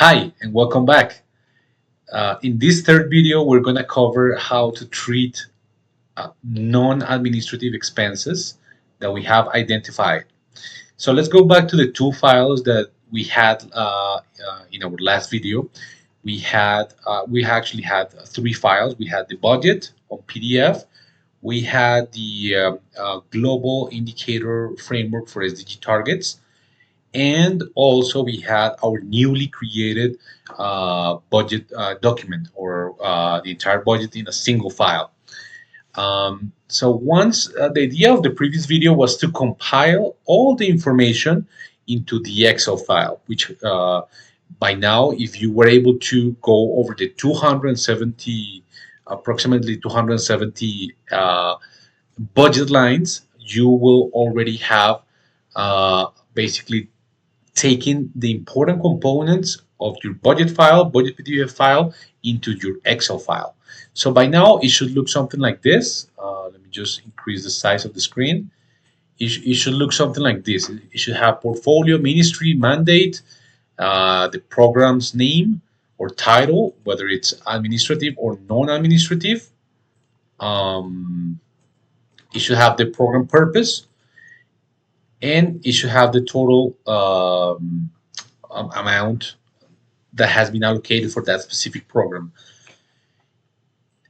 Hi, and welcome back. In this third video, we're going to cover how to treat non-administrative expenses that we have identified. So let's go back to the two files that we had in our last video. We actually had three files. We had the budget on PDF. We had the global indicator framework for SDG targets, and also we had our newly created budget document, or the entire budget in a single file. So once the idea of the previous video was to compile all the information into the Excel file, which by now, if you were able to go over the 270, approximately 270 budget lines, you will already have basically taking the important components of your budget PDF file, into your Excel file. So by now, it should look something like this. Let me just increase the size of the screen. It should look something like this. It should have portfolio, ministry, mandate, the program's name or title, whether it's administrative or non-administrative. It should have the program purpose, and it should have the total amount that has been allocated for that specific program.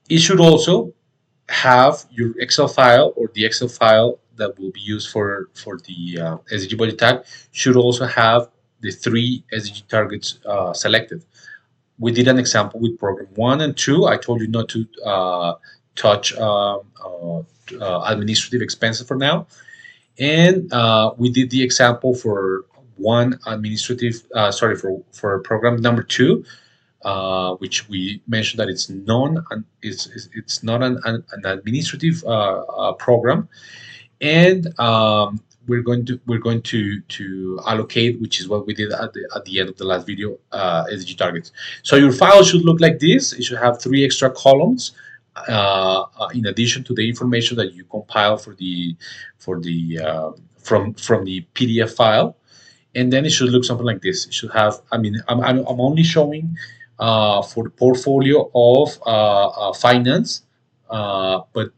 It should also have your Excel file, or the Excel file that will be used for the SDG budget tag should also have the three SDG targets selected. We did an example with program 1 and 2. I told you not to touch administrative expenses for now. And we did the example for one administrative, for program number 2, which we mentioned that it's not an administrative program, and we're going to allocate, which is what we did at the end of the last video, SDG targets. So your file should look like this. It should have 3 extra columns in addition to the information that you compile from the PDF file, and then it should look something like this. It should have, I'm only showing for the portfolio of finance, but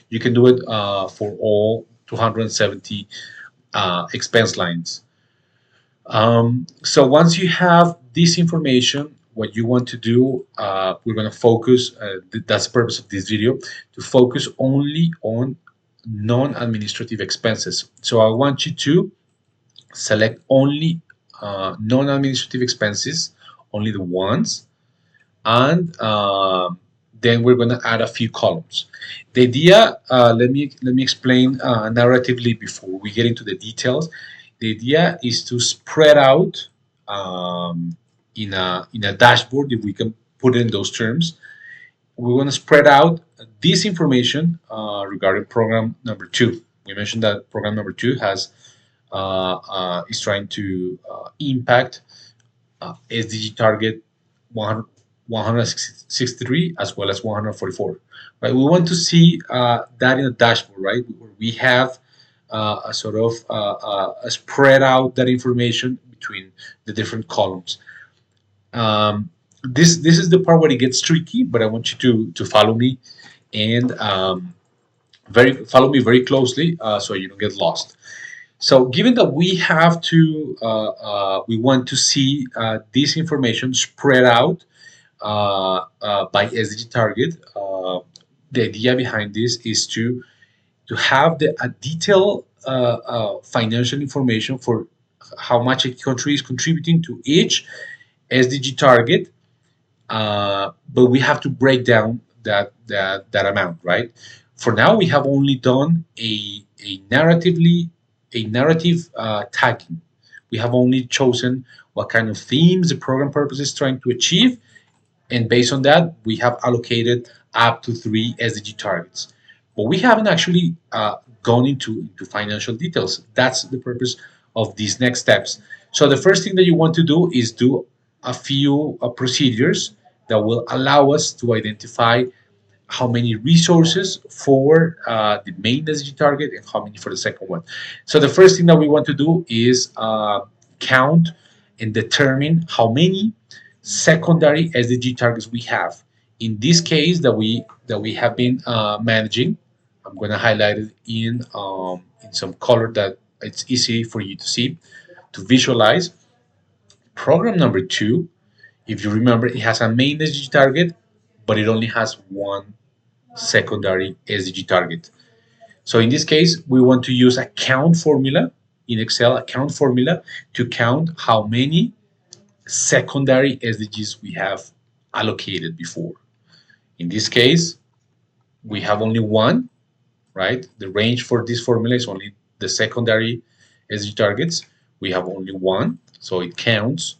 you can do it for all 270 expense lines. So once you have this information, what you want to do, we're going to focus, that's the purpose of this video, to focus only on non-administrative expenses. So I want you to select only non-administrative expenses, only the ones, and then we're going to add a few columns. The idea, let me explain narratively before we get into the details. The idea is to spread out in a dashboard, if we can put it in those terms. We want to spread out this information regarding program number 2. We mentioned that program number 2 is trying to impact SDG target 163 as well as 144. Right? We want to see that in a dashboard, right? Where we have a sort of spread out that information between the different columns. This is the part where it gets tricky, but I want you to follow me and follow me very closely so you don't get lost. So given that we have to, we want to see this information spread out by SDG target, the idea behind this is to have a detailed financial information for how much a country is contributing to each SDG target, but we have to break down that amount, right? For now, we have only done a narrative tagging. We have only chosen what kind of themes the program purpose is trying to achieve, and based on that, we have allocated up to 3 SDG targets. But we haven't actually gone into financial details. That's the purpose of these next steps. So the first thing that you want to do is do a few procedures that will allow us to identify how many resources for the main SDG target and how many for the second one. So the first thing that we want to do is count and determine how many secondary SDG targets we have. In this case that we have been managing, I'm going to highlight it in some color that it's easy for you to see, to visualize. Program number 2, if you remember, it has a main SDG target, but it only has one secondary SDG target. So in this case, we want to use a count formula in Excel, a count formula to count how many secondary SDGs we have allocated before. In this case, we have only one, right? The range for this formula is only the secondary SDG targets. We have only one, so it counts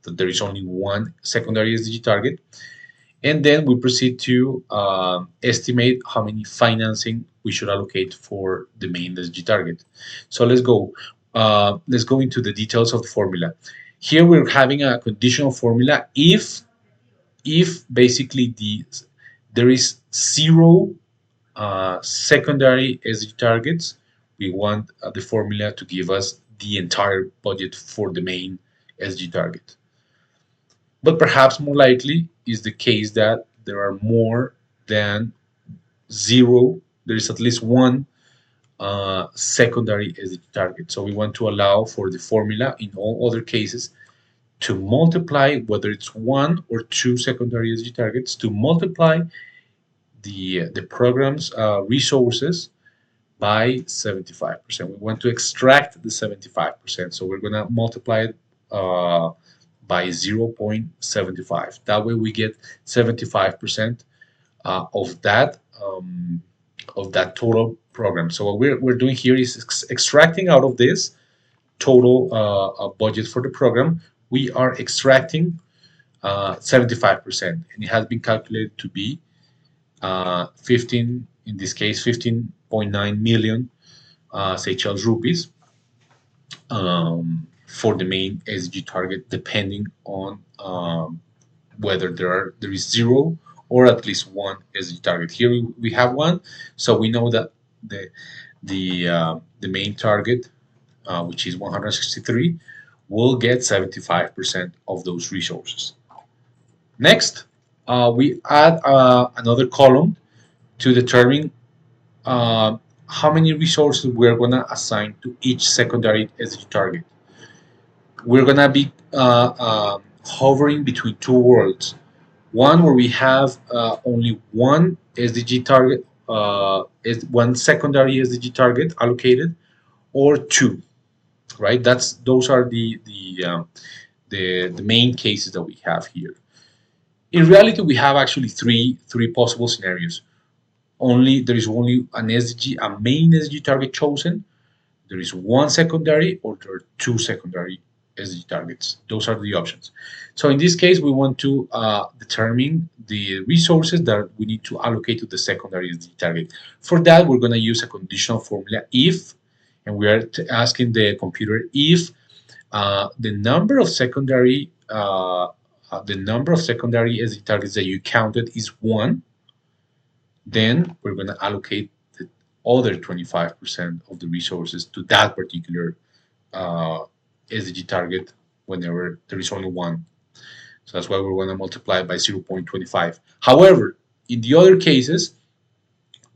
that there is only one secondary SDG target. And then we proceed to estimate how many financing we should allocate for the main SDG target. So let's go. Let's go into the details of the formula. Here we're having a conditional formula if basically there is zero secondary SDG targets. We want the formula to give us the entire budget for the main SDG target. But perhaps more likely is the case that there are more than zero, there is at least one secondary SDG target. So we want to allow for the formula in all other cases to multiply, whether it's one or two secondary SDG targets, to multiply the program's resources by 75%. We want to extract the 75%. So we're going to multiply it by 0.75. That way we get 75% of that total program. So what we're doing here is extracting out of this total budget for the program. We are extracting 75%, and it has been calculated to be 15, in this case 15.9 million Seychelles rupees for the main SDG target, depending on whether there is zero or at least one SDG target. Here we have one, so we know that the main target, which is 163, will get 75% of those resources. Next, we add another column to determine how many resources we're going to assign to each secondary SDG target. We're going to be hovering between two worlds. One where we have only one SDG target, one secondary SDG target allocated, or two, right? Those are the main cases that we have here. In reality, we have actually three possible scenarios. There is only a main SDG target chosen. There is one secondary, or there are two secondary SDG targets. Those are the options. So in this case, we want to determine the resources that we need to allocate to the secondary SDG target. For that, we're going to use a conditional formula if, and we are asking the computer if the number of secondary SDG targets that you counted is 1, then we're going to allocate the other 25% of the resources to that particular SDG target whenever there is only one. So that's why we're going to multiply it by 0.25. However, in the other cases,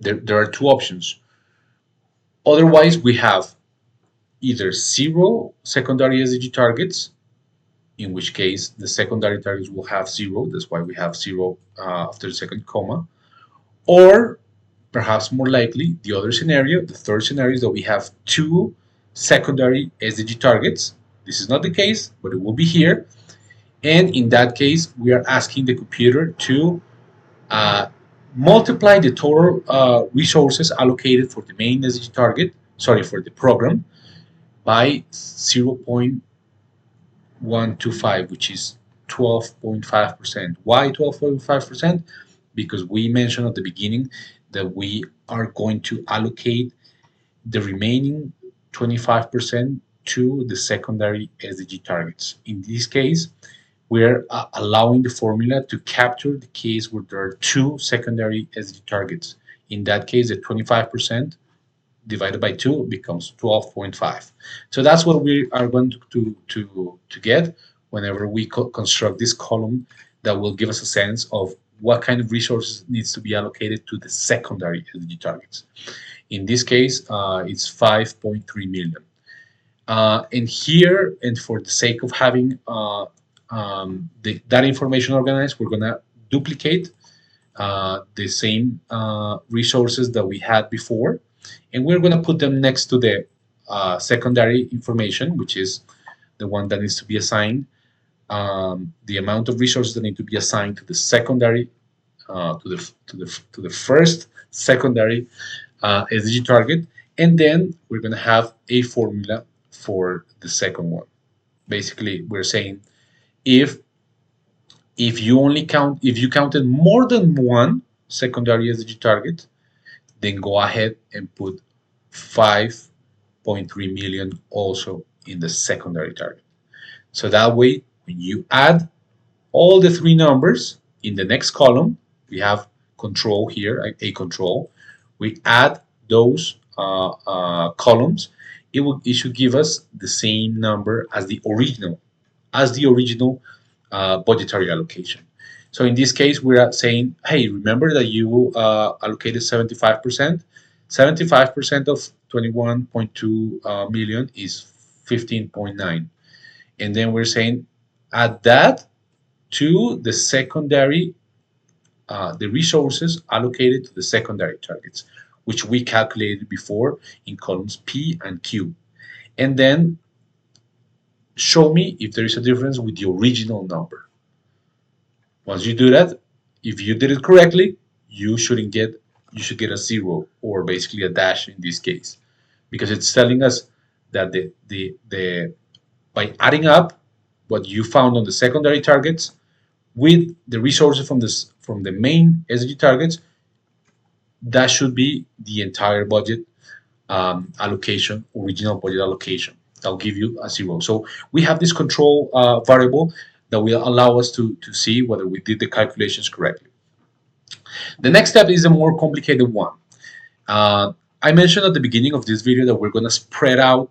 there are two options. Otherwise, we have either 0 secondary SDG targets, in which case the secondary targets will have 0. That's why we have 0 after the second comma. Or perhaps more likely, the other scenario, the third scenario, is that we have 2 secondary SDG targets. This is not the case, but it will be here. And in that case, we are asking the computer to multiply the total resources allocated for the main SDG target, for the program, by 0.125, which is 12.5%. Why 12.5%? Because we mentioned at the beginning that we are going to allocate the remaining 25% to the secondary SDG targets. In this case, we're allowing the formula to capture the case where there are 2 secondary SDG targets. In that case, the 25% divided by 2 becomes 12.5. So that's what we are going to get whenever we construct this column that will give us a sense of what kind of resources needs to be allocated to the secondary SDG targets. In this case, it's 5.3 million. And here, and for the sake of having that information organized, we're going to duplicate the same resources that we had before, and we're going to put them next to the secondary information, which is the one that needs to be assigned, the amount of resources that need to be assigned to the secondary, to the first secondary SDG target, and then we're going to have a formula for the second one. Basically, we're saying if you counted more than one secondary SDG target, then go ahead and put 5.3 million also in the secondary target. So that way, when you add all the three numbers in the next column, we have control here, a control. We add those columns. It should give us the same number as the original budgetary allocation. So in this case, we're saying, hey, remember that you allocated 75%. 75% of 21.2 million is 15.9. And then we're saying, add that to the secondary, the resources allocated to the secondary targets, which we calculated before in columns P and Q. And then show me if there is a difference with the original number. Once you do that, if you did it correctly, you should get a 0, or basically a dash in this case, because it's telling us that by adding up what you found on the secondary targets with the resources from the main SDG targets, that should be the entire budget allocation, original budget allocation. I'll give you a 0. So we have this control variable that will allow us to see whether we did the calculations correctly. The next step is a more complicated one. I mentioned at the beginning of this video that we're going to spread out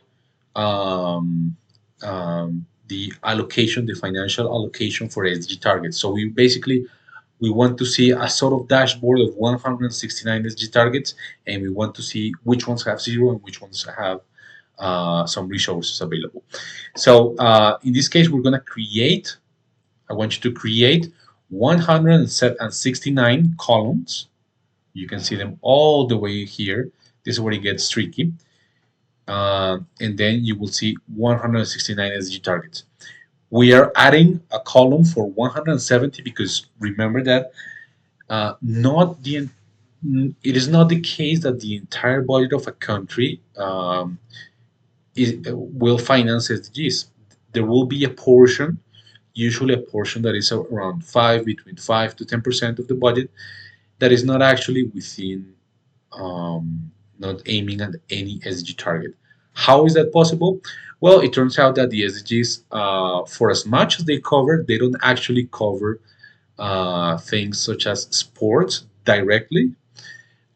the allocation, the financial allocation for SDG targets. So we want to see a sort of dashboard of 169 SDG targets, and we want to see which ones have 0 and which ones have some resources available. So in this case, we're going to I want you to create 169 columns. You can see them all the way here. This is where it gets tricky. And then you will see 169 SDG targets. We are adding a column for 170 because remember that it is not the case that the entire budget of a country will finance SDGs. There will be a portion, usually a portion that is around between 5 to 10% of the budget, that is not actually within, not aiming at any SDG target. How is that possible? Well, it turns out that the SDGs, for as much as they cover, they don't actually cover things such as sports directly.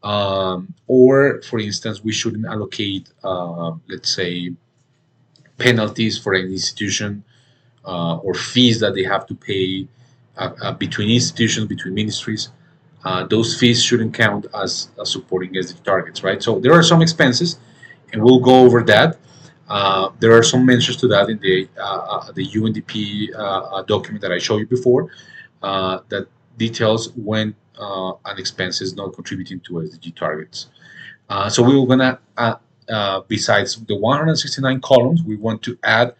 Or, for instance, we shouldn't allocate, let's say, penalties for an institution or fees that they have to pay between institutions, between ministries. Those fees shouldn't count as supporting SDG targets, right? So there are some expenses, and we'll go over that. There are some mentions to that in the UNDP document that I showed you before that details when an expense is not contributing to SDG targets. So we were gonna, besides the 169 columns, we want to add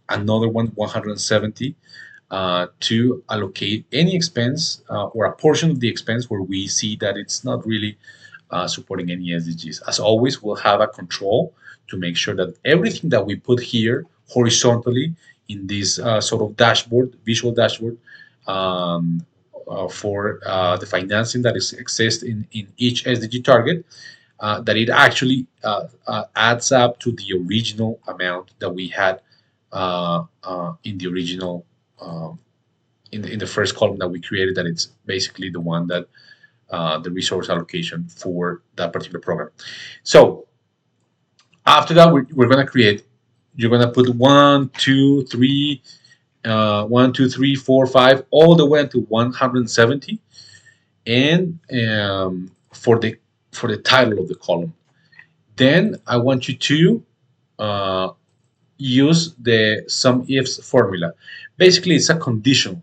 another 170 to allocate any expense or a portion of the expense where we see that it's not really supporting any SDGs. As always, we'll have a control to make sure that everything that we put here horizontally in this sort of dashboard, visual dashboard, for the financing that exists in each SDG target, that it actually adds up to the original amount that we had in the original in the first column that we created, that it's basically the one that the resource allocation for that particular program. So After that, we're going to create, you're going to put 1, 2, 3, 1, 2, 3, 4, 5, all the way to 170, and for the title of the column. Then I want you to uh, use the sum ifs formula. Basically, it's a conditional.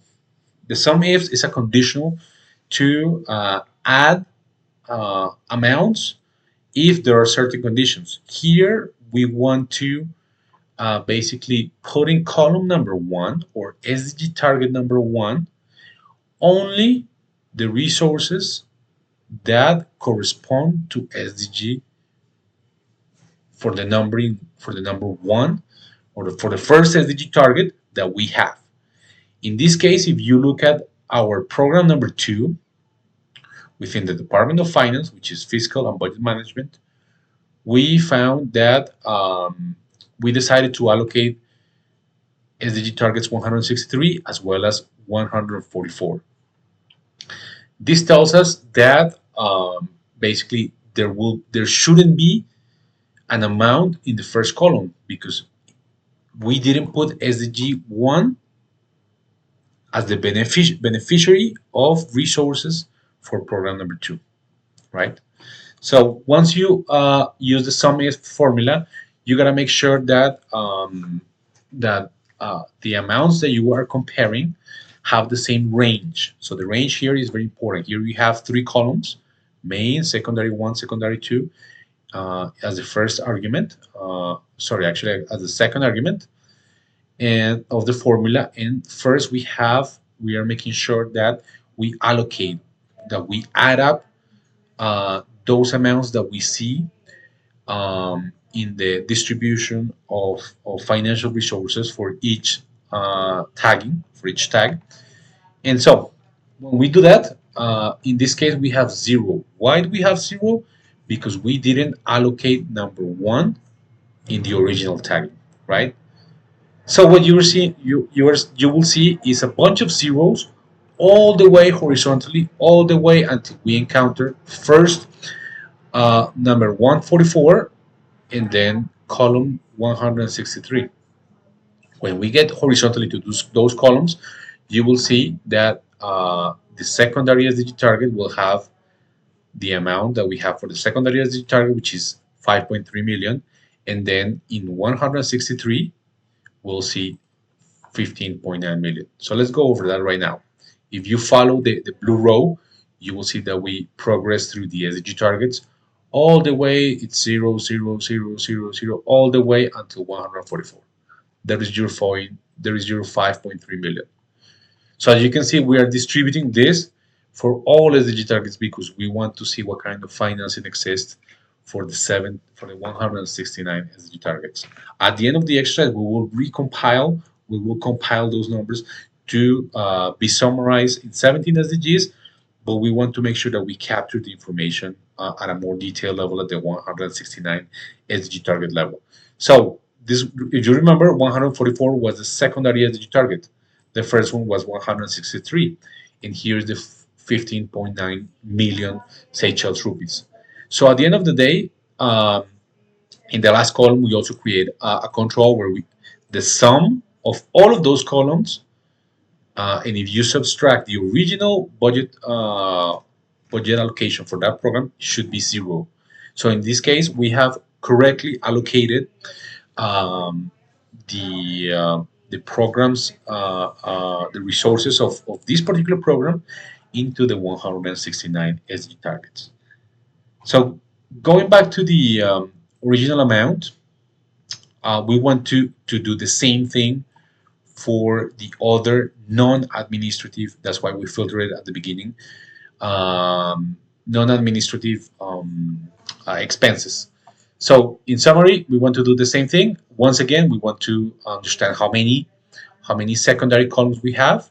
The sum ifs is a conditional to add amounts if there are certain conditions. Here we want to basically put in column number one, or SDG target number one, only the resources that correspond to SDG for the numbering, for the number one, or for the first SDG target that we have. In this case, if you look at our program number two within the Department of Finance, which is Fiscal and Budget Management, we found that we decided to allocate SDG targets 163 as well as 144. This tells us that basically there shouldn't be an amount in the first column because we didn't put SDG 1 as the beneficiary of resources for program number 2, right? So once you use the sum if formula, you gotta make sure that the amounts that you are comparing have the same range. So the range here is very important. Here we have three columns: main, secondary one, secondary two, as the first argument. Sorry, actually as the second argument, and of the formula. And first we are making sure that we allocate, that we add up those amounts that we see in the distribution of financial resources for each tagging, for each tag. And so when we do that, in this case, we have zero. Why do we have zero? Because we didn't allocate number one in the original tag, right? So what you will see, you will see is a bunch of zeros all the way horizontally, all the way until we encounter first number 144 and then column 163. When we get horizontally to those columns, you will see that the secondary SDG target will have the amount that we have for the secondary SDG target, which is 5.3 million. And then in 163, we'll see 15.9 million. So let's go over that right now. If you follow the blue row, you will see that we progress through the SDG targets all the way. It's 0, 0, 0, 0, 0, all the way until 144. There is your point. There is your 5.3 million. So as you can see, we are distributing this for all SDG targets because we want to see what kind of financing exists for the 169 SDG targets. At the end of the exercise, we will compile those numbers to be summarized in 17 SDGs, but we want to make sure that we capture the information at a more detailed level at the 169 SDG target level. So this, if you remember, 144 was the secondary SDG target. The first one was 163, and here's the 15.9 million Seychelles rupees. So at the end of the day, in the last column, we also create a control where the sum of all of those columns, and if you subtract the original budget allocation for that program, it should be zero. So in this case, we have correctly allocated um, the programs, the resources of this particular program into the 169 SDG targets. So going back to the original amount, we want to do the same thing for the other non-administrative. That's why we filter it at the beginning. Non-administrative expenses. So in summary, we want to do the same thing. Once again, we want to understand how many secondary columns we have.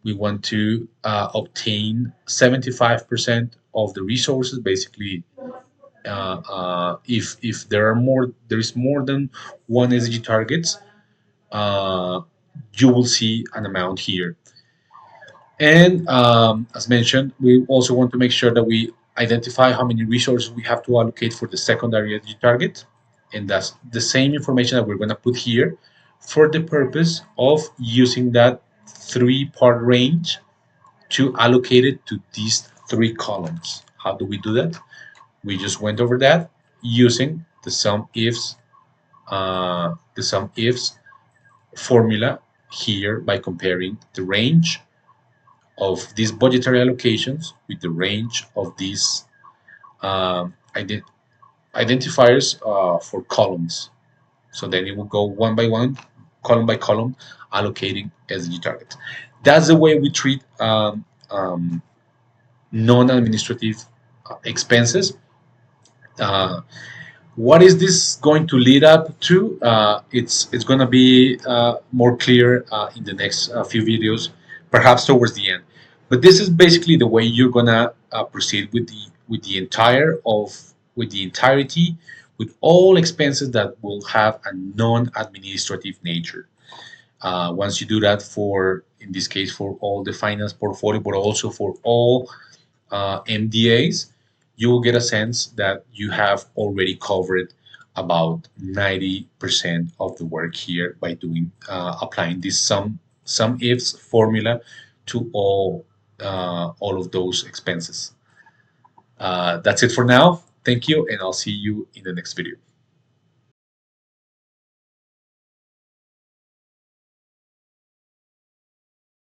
We want to obtain 75% of the resources. Basically, if there is more than one SDG targets, uh, you will see an amount here. And as mentioned, we also want to make sure that we identify how many resources we have to allocate for the secondary SDG target. And that's the same information that we're going to put here for the purpose of using that three-part range to allocate it to these three columns. How do we do that? We just went over that using the sum ifs formula here by comparing the range of these budgetary allocations with the range of these um, ident identifiers for columns. So then it will go one by one, column by column, allocating SDG targets. That's the way we treat non-administrative expenses. Uh, what is this going to lead up to? It's going to be more clear in the next few videos, perhaps towards the end. But this is basically the way you're going to proceed with the entirety, with all expenses that will have a non-administrative nature. Once you do that for, in this case, for all the finance portfolio, but also for all MDAs, you will get a sense that you have already covered about 90% of the work here by doing applying this sum ifs formula to all of those expenses. That's it for now. Thank you, and I'll see you in the next video.